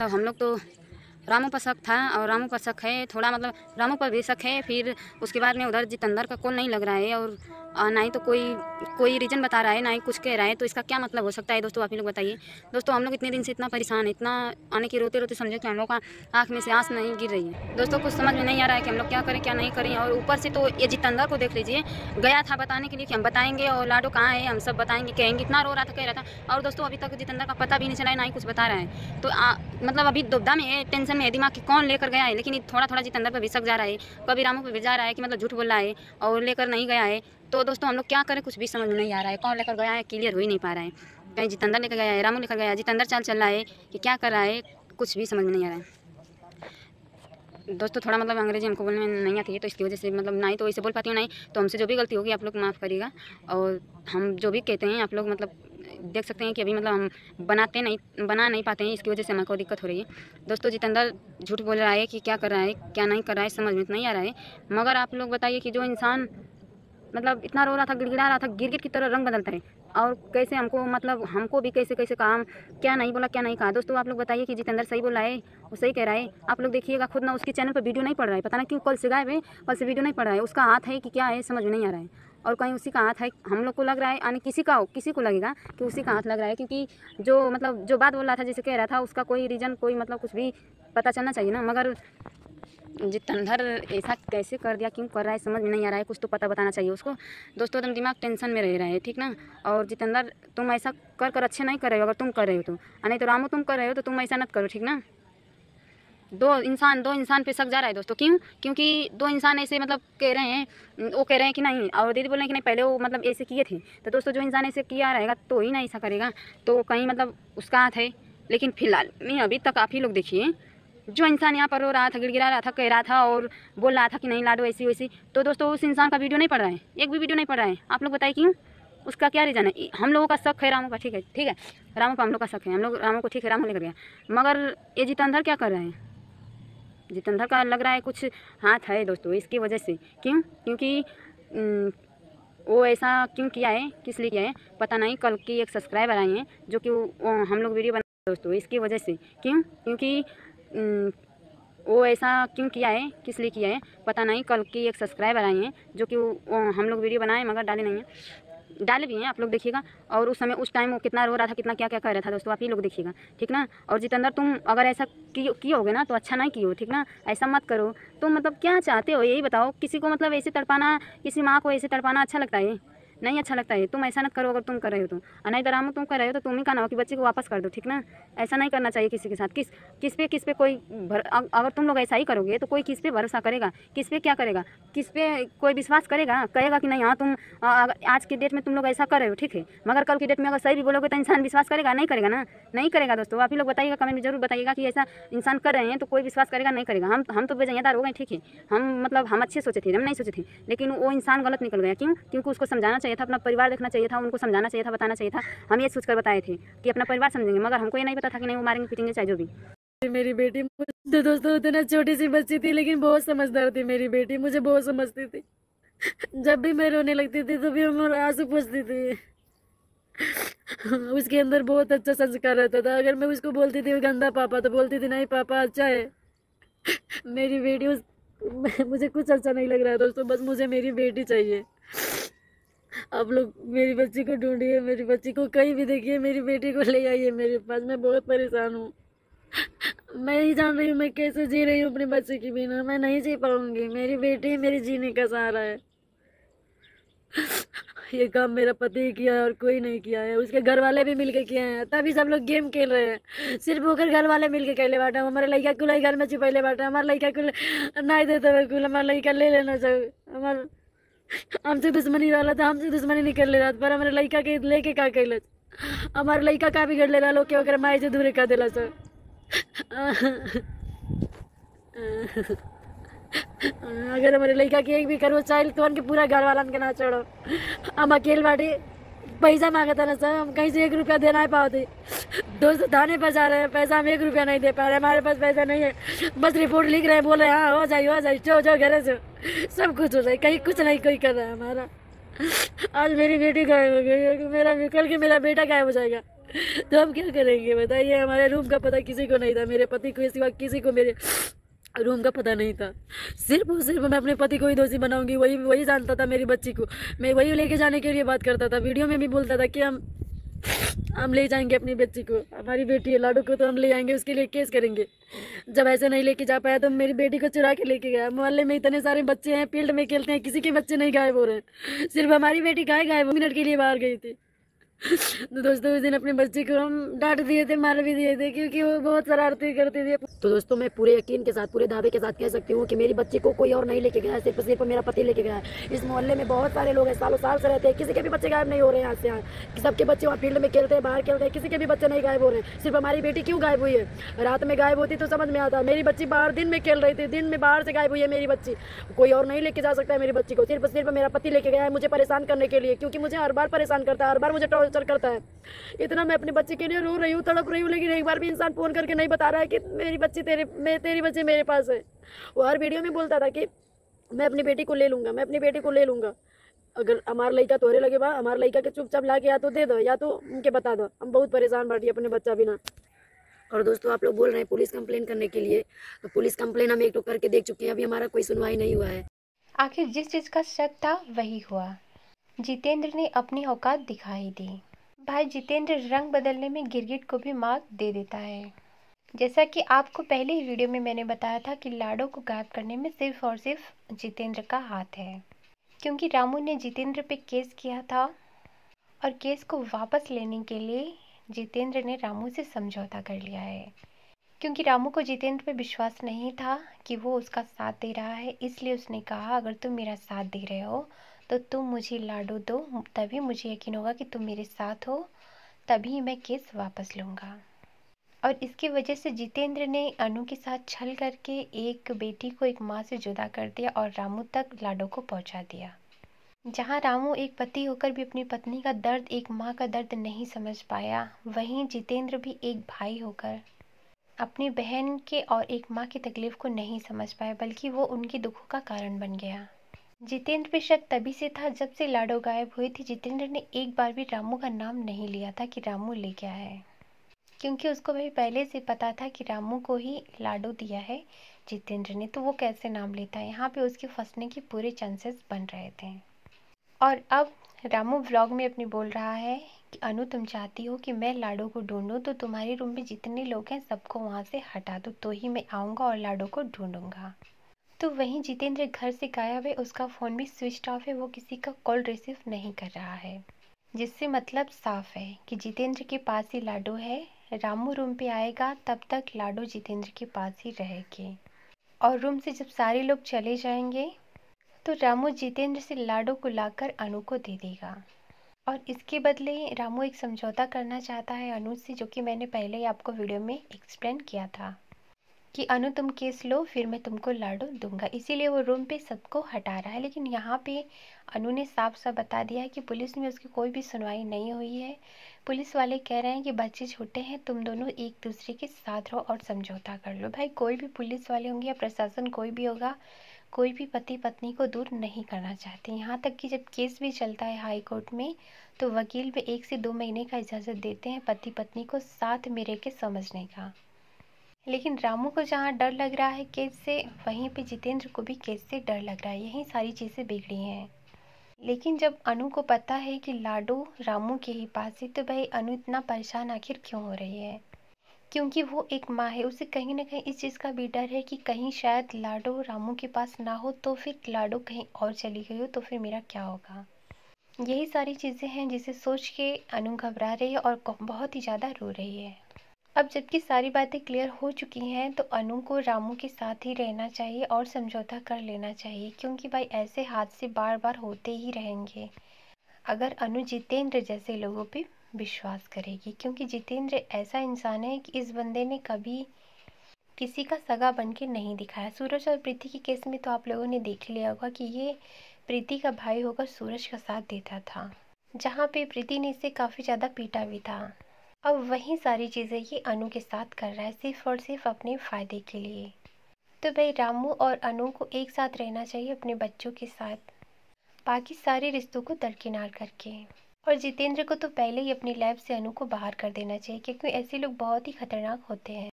मतलब हम लोग तो रामू पर शक था और रामू पर शक है थोड़ा, मतलब रामू पर भी शक है। फिर उसके बाद में उधर जितेंद्र का कॉल नहीं लग रहा है और ना ही तो कोई रीज़न बता रहा है, ना ही कुछ कह रहा है। तो इसका क्या मतलब हो सकता है दोस्तों, आप ही लोग बताइए। दोस्तों हम लोग इतने दिन से इतना परेशान है, इतना आने की रोते रोते समझे कि हम लोग का आँख में से आँस नहीं गिर रही है। दोस्तों कुछ समझ में नहीं आ रहा है कि हम लोग क्या करें क्या नहीं करें। और ऊपर से तो ये जितेंद्र को देख लीजिए, गया था बताने के लिए कि हम बताएंगे और लाडो कहाँ है, हम सब बताएंगे कहेंगे, इतना रो रहा था, कह रहा था। और दोस्तों अभी तक जितेंद्र का पता भी नहीं चला है, ना ही कुछ बता रहा है। तो मतलब अभी दुविधा में है, टेंशन में है, दिमाग की कौन लेकर गया है। लेकिन थोड़ा थोड़ा जितेंद्र पर भी शक जा रहा है, कभी रामू पर भी जा रहा है कि मतलब झूठ बोल रहा है और लेकर नहीं गया है। तो दोस्तों हम लोग क्या करें, कुछ भी समझ में नहीं आ रहा है, कौन लेकर गया है क्लियर हो ही नहीं पा रहा है। कहीं जितेंद्र लेकर गया है, रामू लेकर गया है, जितेंद्र चाल चल रहा है कि क्या कर रहा है, कुछ भी समझ में नहीं आ रहा है। दोस्तों थोड़ा मतलब अंग्रेजी हमको बोलने में नहीं आती है, तो इसकी वजह से मतलब ना ही तो वैसे बोल पाती हूँ, नहीं तो हमसे जो भी गलती होगी आप लोग माफ़ करिएगा। और हम जो भी कहते हैं आप लोग मतलब देख सकते हैं कि अभी मतलब हम बना नहीं पाते हैं, इसकी वजह से हमको दिक्कत हो रही है। दोस्तों जितेंद्र झूठ बोल रहा है कि क्या कर रहा है क्या नहीं कर रहा है, समझ में नहीं आ रहा है। मगर आप लोग बताइए कि जो इंसान मतलब इतना रो रहा था, गिड़गिड़ा रहा था, गिरगिट की तरह रंग बदलता है, और कैसे हमको मतलब हमको भी कैसे कैसे काम क्या नहीं बोला क्या नहीं कहा। दोस्तों आप लोग बताइए कि जितेंद्र सही बोल रहा है, वो सही कह रहा है। आप लोग देखिएगा खुद ना, उसके चैनल पर वीडियो नहीं पड़ रहा है, पता नहीं क्यों, कल से गायब है, कल से वीडियो नहीं पड़ रहा है। उसका हाथ है कि क्या है समझ में नहीं आ रहा है, और कहीं उसी का हाथ है, हम लोग को लग रहा है, यानी किसी को लगेगा कि उसी का हाथ लग रहा है। क्योंकि जो मतलब जो बात बोल रहा था, जैसे कह रहा था, उसका कोई रीज़न कोई मतलब कुछ भी पता चलना चाहिए ना। मगर जितेंद्र ऐसा कैसे कर दिया, क्यों कर रहा है समझ में नहीं आ रहा है, कुछ तो पता बताना चाहिए उसको। दोस्तों एकदम दिमाग टेंशन में रह रहा है, ठीक ना। और जितेंद्र तुम ऐसा कर अच्छे नहीं कर रहे हो, अगर तुम कर रहे हो तो, नहीं तो रामू तुम कर रहे हो तो तुम ऐसा मत करो, ठीक ना। दो इंसान पे शक जा रहा है दोस्तों, क्यों? क्योंकि दो इंसान ऐसे मतलब कह रहे हैं, वो कह रहे हैं कि नहीं, और दीदी बोल रहे हैं कि नहीं पहले वो मतलब ऐसे किए थे। तो दोस्तों जो इंसान ऐसे किया रहेगा तो ही ना ऐसा करेगा, तो कहीं मतलब उसका हाथ है। लेकिन फिलहाल में अभी तक आप ही लोग देखिए, जो इंसान यहाँ पर रो रहा था, गिड़गिड़ा रहा था, कह रहा था और बोल रहा था कि नहीं लाडो ऐसी वैसी, तो दोस्तों उस इंसान का वीडियो नहीं पड़ रहा है, एक भी वीडियो नहीं पड़ रहा है। आप लोग बताइए क्यों, उसका क्या रीज़न है। हम लोगों का शक है रामू का, ठीक है रामू का हम लोग का शक है, हम लोग रामू को ठीक है रामू लेकर गया। मगर ये जितेंद्र क्या कर रहे हैं, जितेंद्र का लग रहा है कुछ हाथ है दोस्तों, इसकी वजह से। क्यों? क्योंकि वो ऐसा क्यों किया है, किस लिए किया है पता नहीं। कल की एक सब्सक्राइबर आई हैं जो कि हम लोग वीडियो बना दोस्तों, इसकी वजह से। क्यों? क्योंकि वो ऐसा क्यों किया है, किस लिए किया है पता नहीं। कल की एक सब्सक्राइबर आई हैं जो कि हम लोग वीडियो बनाए मगर डाले नहीं हैं, डाले भी हैं, आप लोग देखिएगा। और उस समय उस टाइम वो कितना रो रहा था, कितना क्या क्या कह रहा था दोस्तों, आप ही लोग देखिएगा, ठीक ना। और जितेंद्र तुम अगर ऐसा किए ना तो अच्छा नहीं किए हो, ठीक ना, ऐसा मत करो। तुम मतलब क्या चाहते हो यही बताओ। किसी को मतलब ऐसे तड़पाना, किसी माँ को ऐसे तड़पाना अच्छा लगता है? नहीं अच्छा लगता है। तुम ऐसा मत करो, अगर तुम कर रहे हो तो। नहीं तो रामू तुम कर रहे हो तो तुम ही का ना हो कि बच्चे को वापस कर दो, ठीक ना। ऐसा नहीं करना चाहिए किसी के साथ। किस पे कोई अगर तुम लोग ऐसा ही करोगे तो कोई किस पे भरोसा करेगा, किस पे क्या करेगा, किस पे कोई विश्वास करेगा, कहेगा कि नहीं हाँ तुम आज की डेट में तुम लोग ऐसा कर रहे हो, ठीक है। मगर कल की डेट में अगर सही भी बोलोगे तो इंसान विश्वास करेगा? नहीं करेगा ना, नहीं करेगा दोस्तों। आप ही लोग बताइएगा, कमेंट में जरूर बताइएगा कि ऐसा इंसान कर रहे हैं तो कोई विश्वास करेगा नहीं करेगा। हम तो बेजयादार हो गए, ठीक है। हम अच्छे सोचे थे, हम नहीं सोचे थे, लेकिन वो इंसान गलत निकल गया। क्यों? क्योंकि उसको समझाना चाहिए था, अपना परिवार देखना चाहिए था, उनको समझाना चाहिए था, बताना चाहिए था। हम ये सोचकर बताए थे कि अपना परिवार समझेंगे, मगर हमको ये नहीं पता था कि नहीं वो मारेंगे पीटेंगे चाहे जो भी। मेरी बेटी तो दोस्तों उतना छोटी सी बच्ची थी लेकिन बहुत समझदार थी मेरी बेटी, मुझे बहुत समझती थी। जब भी मैं रोने लगती थी तो भी हम आंसू पोंछती थी। उसके अंदर बहुत अच्छा संस्कार रहता था। अगर मैं उसको बोलती थी गंदा पापा तो बोलती थी नहीं पापा अच्छा है। मेरी बेटी मुझे कुछ अच्छा नहीं लग रहा है दोस्तों, बस मुझे मेरी बेटी चाहिए। आप लोग मेरी बच्ची को ढूंढिए, मेरी बच्ची को कहीं भी देखिए, मेरी बेटी को ले आइए मेरे पास। मैं बहुत परेशान हूँ, मैं ही जान रही हूँ मैं कैसे जी रही हूँ अपने बच्चे के बिना। मैं नहीं जी पाऊंगी, मेरी बेटी मेरी जीने का सहारा है। ये काम मेरा पति ही किया है और कोई नहीं किया है, उसके घर वाले भी मिलके किए हैं, तभी सब लोग गेम खेल रहे हैं। सिर्फ होकर घर वाले मिलके खेले बाटे, हमारे लड़का कुल घर में छिपैले बाटे, हमारे लड़का कुल नहीं देते हुए कुल हमारे लड़का ले लेना चाहिए। हमारे हमसे दुश्मनी वाला था, हमसे दुश्मनी निकल ले रहा, पर हमारे लड़का के लेके का कैल, हमारे लड़का का बिगड़ ले रहा, लोग के ओकर माई से दूर कर देला सर। अगर हमारे लड़का के एक भी करो चाइल्ड तो उनके पूरा घर वाला के ना छोड़ो। हम अकेले बाटी पैसा मांगा था ना सर, हम कहीं से 1 रुपया देना ही पाते। दोस्त थाने पर जा रहे हैं, पैसा हम 1 रुपया नहीं दे पा रहे, हमारे पास पैसा नहीं है। बस रिपोर्ट लिख रहे हैं, बोल रहे हैं हाँ हो जाए जो घर से सब कुछ हो जाए, कहीं कुछ नहीं कोई कर रहा है हमारा। आज मेरी बेटी गायब हो गई, मेरा कल के मेरा बेटा गायब हो जाएगा। तो हम क्या करेंगे बताइए। हमारे रूम का पता किसी को नहीं था, मेरे पति को सिवा किसी को मेरे रूम का पता नहीं था। सिर्फ और सिर्फ मैं अपने पति को ही दोषी बनाऊंगी, वही वही जानता था मेरी बच्ची को। मैं वही लेके जाने के लिए बात करता था, वीडियो में भी बोलता था कि हम ले जाएंगे अपनी बच्ची को, हमारी बेटी है लाडू को, तो हम ले आएंगे, उसके लिए केस करेंगे। जब ऐसे नहीं लेके जा पाया तो मेरी बेटी को चुरा के लेके गया। मोहल्ले में इतने सारे बच्चे हैं, फील्ड में खेलते हैं, किसी के बच्चे नहीं गायब हो रहे हैं, सिर्फ हमारी बेटी गायब मिनट के लिए बाहर गई थी। तो दोस्तों उस दिन अपने बच्चे को हम डांट दिए थे, मार भी दिए थे, क्योंकि वो बहुत शरारती करती थी। तो दोस्तों मैं पूरे यकीन के साथ, पूरे दावे के साथ कह सकती हूँ कि मेरी बच्ची को कोई और नहीं लेके गया है, सिर्फ मेरा पति लेके गया है। इस मोहल्ले में बहुत सारे लोग हैं, सालों साल से रहते हैं, किसी के भी बच्चे गायब नहीं हो रहे हैं। यहाँ से यहाँ सबके बच्चे वहाँ फील्ड में खेलते हैं, बाहर खेलते हैं, किसी के भी बच्चे नहीं गायब हो रहे हैं। सिर्फ हमारी बेटी क्यों गायब हुई है? रात में गायब होती तो समझ में आता, मेरी बच्ची बाहर दिन में खेल रही थी, दिन में बाहर से गायब हुई है मेरी बच्ची। कोई और नहीं लेके जा सकता है मेरी बच्ची को, सिर्फ मेरा पति लेके गया है, मुझे परेशान करने के लिए, क्योंकि मुझे हर बार परेशान करता है, हर बार मुझे टॉर्चर करता है। इतना मैं अपने बच्चे के लिए रो रही हूँ, तड़प रही हूँ, लेकिन एक बार भी इंसान फोन करके नहीं बता रहा है कि मेरी बच्ची तेरी बच्ची मेरे पास है। वो हर वीडियो में बोलता था कि मैं अपनी बेटी को ले लूंगा, मैं अपनी बेटी को ले लूंगा। अगर हमार लड़का तोहरे लगे बा, हमार लड़का के चुपचाप ला के या तो दे दो या तो उनके बता दो। हम बहुत परेशान बाटी अपने बच्चा बिना। और दोस्तों आप लोग बोल रहे हैं पुलिस कंप्लेन करने के लिए, तो पुलिस कंप्लेन हम एक तो करके देख चुके हैं, अभी हमारा कोई सुनवाई नहीं हुआ है। आखिर जिस चीज का शक था वही हुआ, जितेंद्र ने अपनी औकात दिखाई दी। भाई जितेंद्र रंग बदलने में गिरगिट को भी मात दे देता है। जैसा कि आपको पहले ही वीडियो में मैंने बताया था कि लाडो को गायब करने में सिर्फ और सिर्फ जितेंद्र का हाथ है, क्योंकि रामू ने जितेंद्र पे केस किया था और केस को वापस लेने के लिए जितेंद्र ने रामू से समझौता कर लिया है। क्योंकि रामू को जितेंद्र पे विश्वास नहीं था कि वो उसका साथ दे रहा है, इसलिए उसने कहा अगर तुम मेरा साथ दे रहे हो तो तुम मुझे लाडो दो, तभी मुझे यकीन होगा कि तुम मेरे साथ हो, तभी मैं केस वापस लूँगा। और इसकी वजह से जितेंद्र ने अनु के साथ छल करके एक बेटी को एक माँ से जुदा कर दिया और रामू तक लाडो को पहुँचा दिया। जहाँ रामू एक पति होकर भी अपनी पत्नी का दर्द, एक माँ का दर्द नहीं समझ पाया, वहीं जितेंद्र भी एक भाई होकर अपनी बहन के और एक माँ की तकलीफ को नहीं समझ पाया, बल्कि वो उनके दुखों का कारण बन गया। जितेंद्र पे शक तभी से था जब से लाडो गायब हुई थी। जितेंद्र ने एक बार भी रामू का नाम नहीं लिया था कि रामू ले गया है, क्योंकि उसको भी पहले से पता था कि रामू को ही लाडो दिया है जितेंद्र ने, तो वो कैसे नाम लेता है। यहाँ पे उसके फंसने के पूरे चांसेस बन रहे थे। और अब रामू व्लॉग में अपनी बोल रहा है कि अनु तुम चाहती हो कि मैं लाडो को ढूंढूं, तो तुम्हारे रूम में जितने लोग हैं सबको वहाँ से हटा दो, तो ही मैं आऊँगा और लाडो को ढूंढूंगा। तो वहीं जितेंद्र घर से गायब है, उसका फ़ोन भी स्विच ऑफ है, वो किसी का कॉल रिसीव नहीं कर रहा है, जिससे मतलब साफ है कि जितेंद्र के पास ही लाडो है। रामू रूम पे आएगा तब तक लाडो जितेंद्र के पास ही रहेगी, और रूम से जब सारे लोग चले जाएंगे तो रामू जितेंद्र से लाडो को लाकर अनु को दे देगा। और इसके बदले रामू एक समझौता करना चाहता है अनु से, जो कि मैंने पहले ही आपको वीडियो में एक्सप्लेन किया था कि अनु तुम केस लो फिर मैं तुमको लाडो दूंगा। इसीलिए वो रूम पे सबको हटा रहा है। लेकिन यहाँ पे अनु ने साफ साफ बता दिया है कि पुलिस में उसकी कोई भी सुनवाई नहीं हुई है। पुलिस वाले कह रहे हैं कि बच्चे छोटे हैं, तुम दोनों एक दूसरे के साथ रहो और समझौता कर लो। भाई कोई भी पुलिस वाले होंगे या प्रशासन कोई भी होगा, कोई भी पति पत्नी को दूर नहीं करना चाहते। यहाँ तक कि जब केस भी चलता है हाई कोर्ट में तो वकील भी 1 से 2 महीने का इजाज़त देते हैं पति पत्नी को साथ में रह के समझने का। लेकिन रामू को जहाँ डर लग रहा है केस से, वहीं पे जितेंद्र को भी केस से डर लग रहा है। यही सारी चीज़ें बिगड़ी हैं। लेकिन जब अनु को पता है कि लाडो रामू के ही पास है, तो भाई अनु इतना परेशान आखिर क्यों हो रही है? क्योंकि वो एक माँ है, उसे कहीं ना कहीं इस चीज़ का भी डर है कि कहीं शायद लाडो रामू के पास ना हो, तो फिर लाडो कहीं और चली गई हो तो फिर मेरा क्या होगा। यही सारी चीज़ें हैं जिसे सोच के अनु घबरा रही है और बहुत ही ज़्यादा रो रही है। अब जबकि सारी बातें क्लियर हो चुकी हैं तो अनु को रामू के साथ ही रहना चाहिए और समझौता कर लेना चाहिए, क्योंकि भाई ऐसे हादसे बार बार होते ही रहेंगे अगर अनु जितेंद्र जैसे लोगों पे विश्वास करेगी। क्योंकि जितेंद्र ऐसा इंसान है कि इस बंदे ने कभी किसी का सगा बन के नहीं दिखाया। सूरज और प्रीति के केस में तो आप लोगों ने देख लिया होगा कि ये प्रीति का भाई होकर सूरज का साथ देता था, जहाँ पे प्रीति ने इसे काफ़ी ज़्यादा पीटा भी था। अब वही सारी चीज़ें ये अनु के साथ कर रहा है सिर्फ और सिर्फ अपने फ़ायदे के लिए। तो भाई रामू और अनु को एक साथ रहना चाहिए अपने बच्चों के साथ, बाकी सारे रिश्तों को दरकिनार करके। और जितेंद्र को तो पहले ही अपनी लाइफ से अनु को बाहर कर देना चाहिए, क्योंकि ऐसे लोग बहुत ही खतरनाक होते हैं।